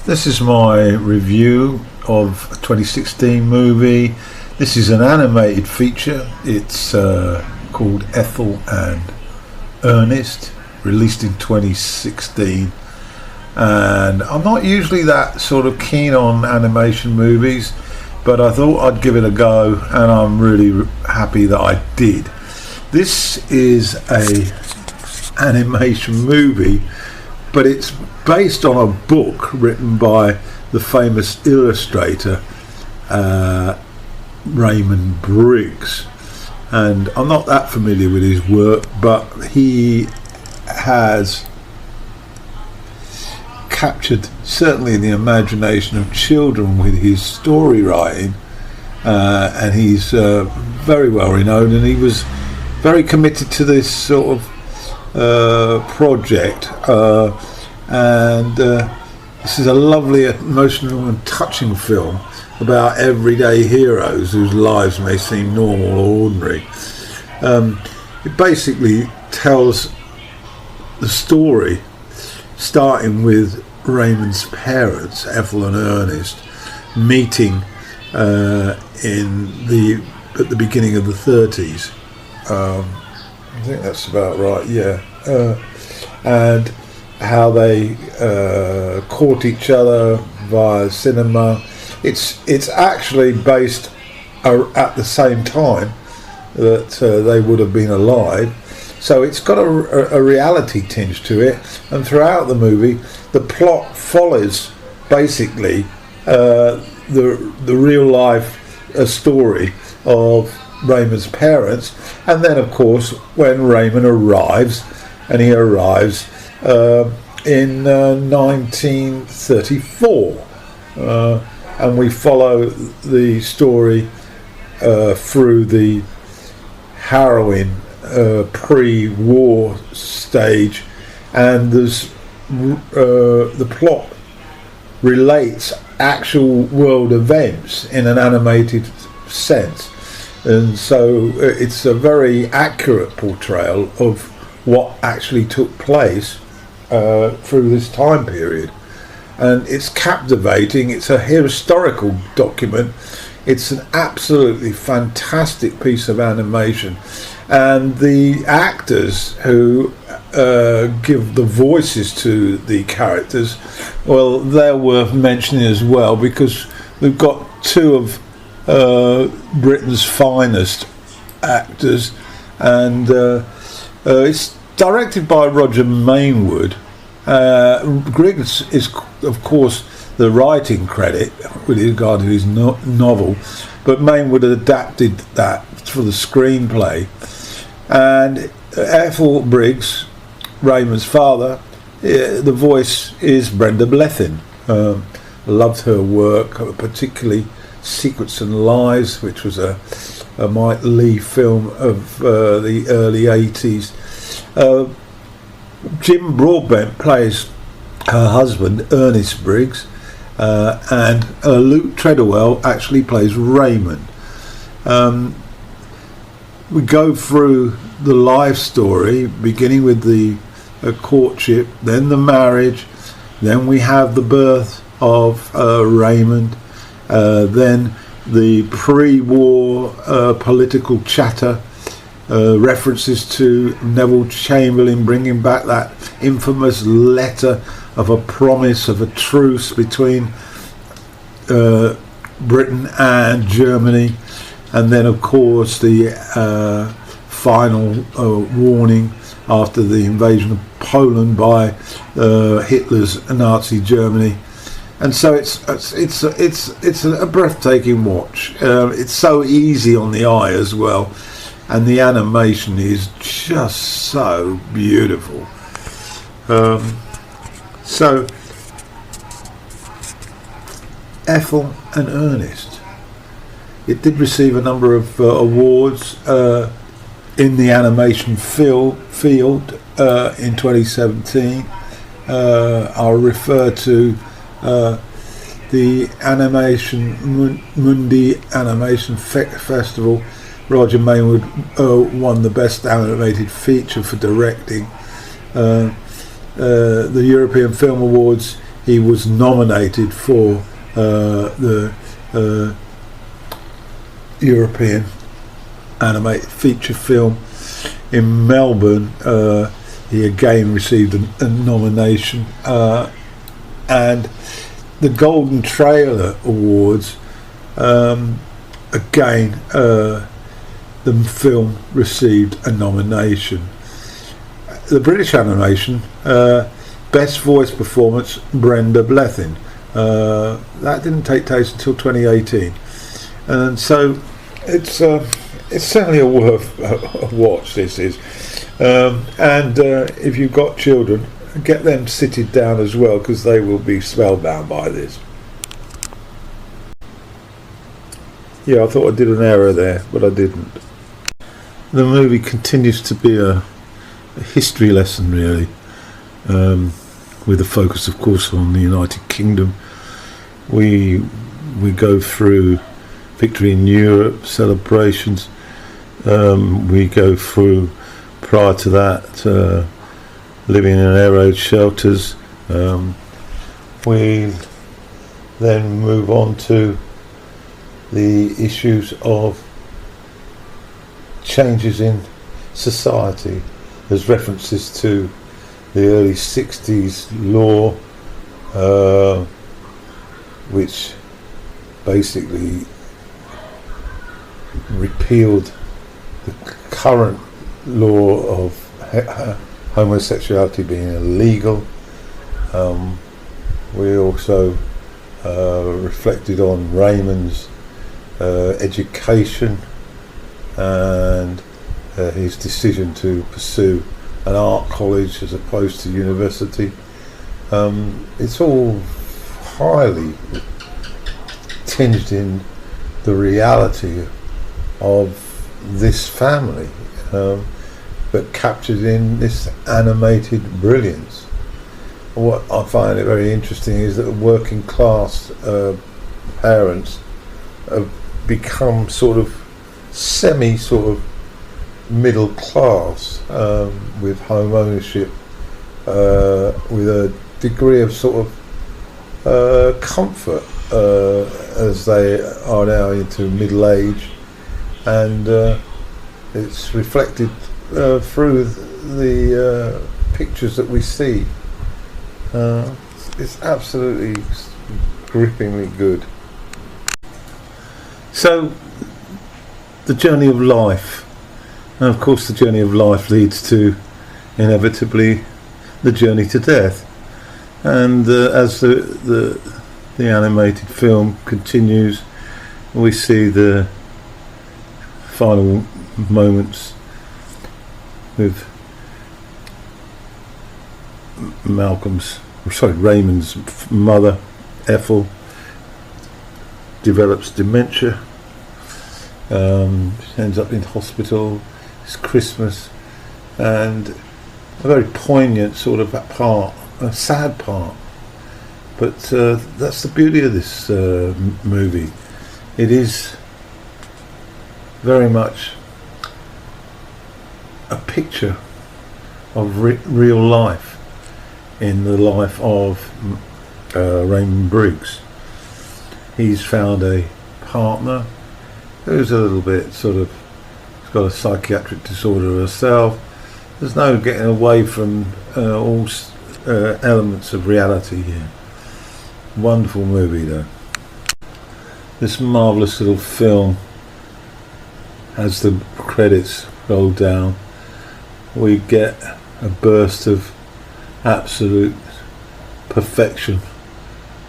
This is my review of a 2016 movie. This is an animated feature. It's called Ethel and Ernest, released in 2016. And I'm not usually that sort of keen on animation movies, but I thought I'd give it a go, and I'm really happy that I did. This is a animation movie, but it's based on a book written by the famous illustrator Raymond Briggs, and I'm not that familiar with his work, but he has captured certainly the imagination of children with his story writing, and he's very well renowned, and he was very committed to this sort of project, and this is a lovely, emotional and touching film about everyday heroes whose lives may seem normal or ordinary. It basically tells the story starting with Raymond's parents, Ethel and Ernest, meeting at the beginning of the 30s. I think that's about right, yeah. And how they caught each other via cinema. It's actually based at the same time that they would have been alive. So it's got a reality tinge to it, and throughout the movie the plot follows basically the real life story of Raymond's parents, and then of course when Raymond arrives, and he arrives in 1934, and we follow the story through the harrowing pre-war stage, and there's the plot relates actual world events in an animated sense, and so it's a very accurate portrayal of what actually took place through this time period, and it's captivating. It's a historical document. It's an absolutely fantastic piece of animation, and the actors who give the voices to the characters, well, they're worth mentioning as well, because we've got two of Britain's finest actors, and it's directed by Roger Mainwood. Briggs is, of course, the writing credit with regard to his novel, but Mainwood adapted that for the screenplay. And Ethel Briggs, Raymond's father, the voice is Brenda Blethyn. Loved her work, particularly Secrets and Lies, which was a Mike Leigh film of the early 80s. Jim Broadbent plays her husband, Ernest Briggs, and Luke Treadwell actually plays Raymond. We go through the life story, beginning with the courtship, then the marriage, then we have the birth of Raymond, then the pre-war political chatter, references to Neville Chamberlain bringing back that infamous letter of a promise of a truce between Britain and Germany, and then of course the final warning after the invasion of Poland by Hitler's Nazi Germany. And so it's a breathtaking watch. It's so easy on the eye as well, and the animation is just so beautiful. So Ethel and Ernest, it did receive a number of awards in the animation field in 2017. I'll refer to the Animation Mundi Animation Festival. Roger Mainwood won the Best Animated Feature for directing. The European Film Awards, he was nominated for the European animated feature film. In Melbourne, he again received a nomination, and the Golden Trailer Awards, again the film received a nomination. The British animation, Best Voice Performance, Brenda Blethyn. That didn't take place until 2018, and so it's certainly a worth a watch. This is, and if you've got children, get them sitted down as well, because they will be spellbound by this. Yeah, I thought I did an error there, but I didn't. The movie continues to be a history lesson, really, with a focus, of course, on the United Kingdom. We go through victory in Europe, celebrations. We go through, prior to that, living in air raid shelters. We then move on to the issues of changes in society. There's references to the early 60s law, which basically repealed the current law of homosexuality being illegal. We also reflected on Raymond's education and his decision to pursue an art college as opposed to university. It's all highly tinged in the reality of this family, but captured in this animated brilliance. What I find it very interesting is that working class parents have become sort of middle class, with home ownership, with a degree of sort of comfort as they are now into middle age, and it's reflected through the pictures that we see. It's absolutely grippingly good. So, the journey of life, and of course the journey of life leads to inevitably the journey to death, and as the animated film continues, we see the final moments with Raymond's mother, Ethel, develops dementia. She ends up in hospital. It's Christmas, and a very poignant sort of part, a sad part. But that's the beauty of this movie. It is very much a picture of real life in the life of Raymond Briggs. He's found a partner who's a little bit sort of, she's got a psychiatric disorder herself. There's no getting away from all elements of reality here. Wonderful movie though. This marvellous little film, as the credits roll down, we get a burst of absolute perfection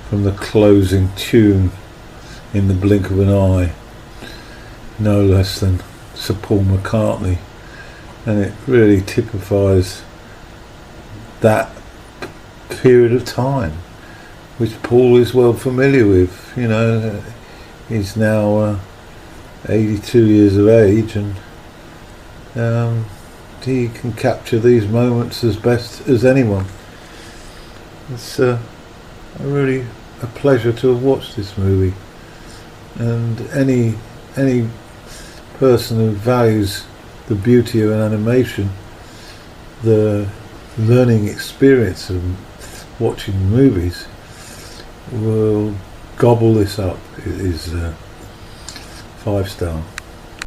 from the closing tune, In the Blink of an Eye, no less than Sir Paul McCartney, and it really typifies that period of time, which Paul is well familiar with. You know, he's now 82 years of age, and he can capture these moments as best as anyone. It's really a pleasure to have watched this movie, and any person who values the beauty of an animation, the learning experience of watching movies, will gobble this up. It is 5 star.